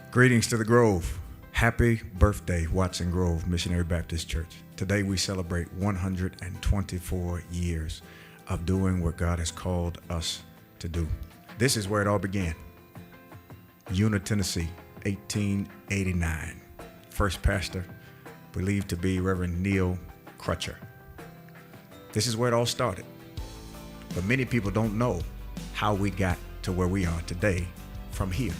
Greetings to the Grove. Happy birthday, Watson Grove Missionary Baptist Church. Today we celebrate 124 years of doing what God has called us to do. This is where it all began. Una, Tennessee, 1889. First pastor, believed to be Reverend Neil Crutcher. This is where it all started. But many people don't know how we got to where we are today from here.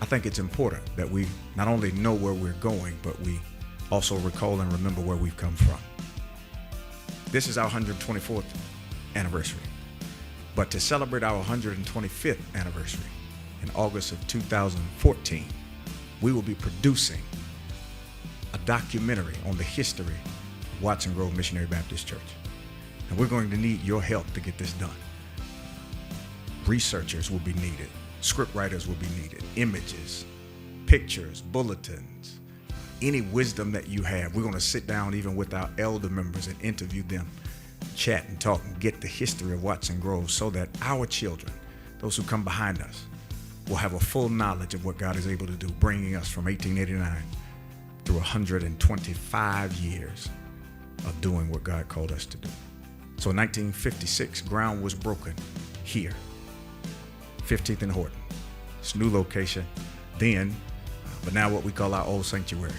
I think it's important that we not only know where we're going, but we also recall and remember where we've come from. This is our 124th anniversary. But to celebrate our 125th anniversary in August of 2014, we will be producing a documentary on the history of Watson Grove Missionary Baptist Church. And we're going to need your help to get this done. Researchers will be needed. Script writers will be needed. Images, pictures, bulletins, any wisdom that you have. We're going to sit down even with our elder members and interview them, chat and talk and get the history of Watson Grove so that our children, those who come behind us, will have a full knowledge of what God is able to do, bringing us from 1889 through 125 years of doing what God called us to do. So in 1956, ground was broken here, 15th and Horton. It's a new location then, but now what we call our old sanctuary.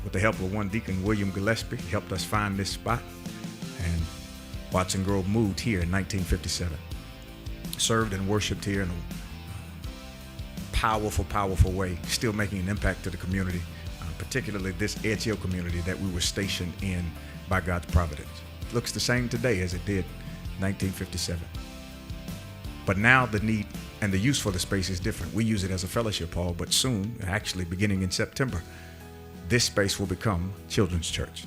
With the help of one deacon, William Gillespie, he helped us find this spot, and Watson Grove moved here in 1957. Served and worshiped here in a powerful way, still making an impact to the community, particularly this Edge Hill community that we were stationed in by God's providence. It looks the same today as it did in 1957. But now the need and the use for the space is different. We use it as a fellowship hall, but soon, actually beginning in September, this space will become Children's Church.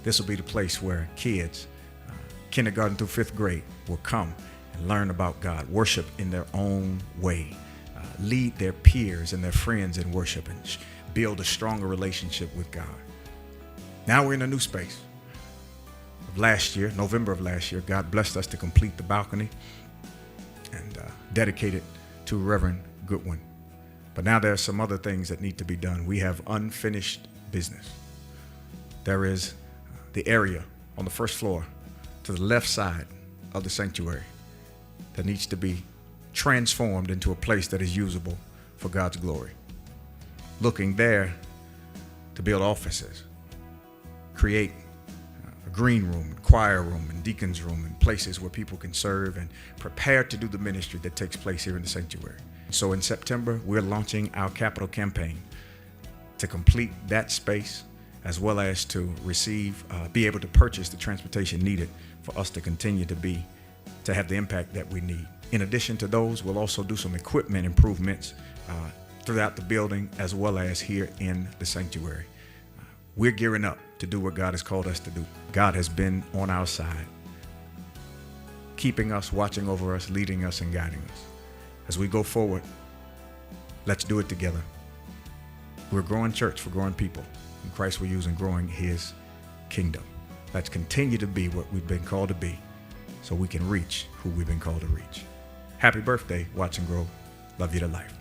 This will be the place where kids, kindergarten through 5th grade, will come and learn about God, worship in their own way, lead their peers and their friends in worship, and build a stronger relationship with God. Now we're in a new space. Last year, November of last year, God blessed us to complete the balcony and dedicate it to Reverend Goodwin. But now there are some other things that need to be done. We have unfinished business. There is the area on the first floor to the left side of the sanctuary that needs to be transformed into a place that is usable for God's glory. Looking there to build offices, create a green room, choir room, and deacon's room, and places where people can serve and prepare to do the ministry that takes place here in the sanctuary. So in September, we're launching our capital campaign to complete that space, as well as to be able to purchase the transportation needed for us to continue to have the impact that we need. In addition to those, we'll also do some equipment improvements throughout the building, as well as here in the sanctuary. We're gearing up to do what God has called us to do. God has been on our side, keeping us, watching over us, leading us, and guiding us. As we go forward, let's do it together. We're a growing church for growing people, and Christ will use in growing his kingdom. Let's continue to be what we've been called to be so we can reach who we've been called to reach. Happy birthday, Watson Grove. Love you to life.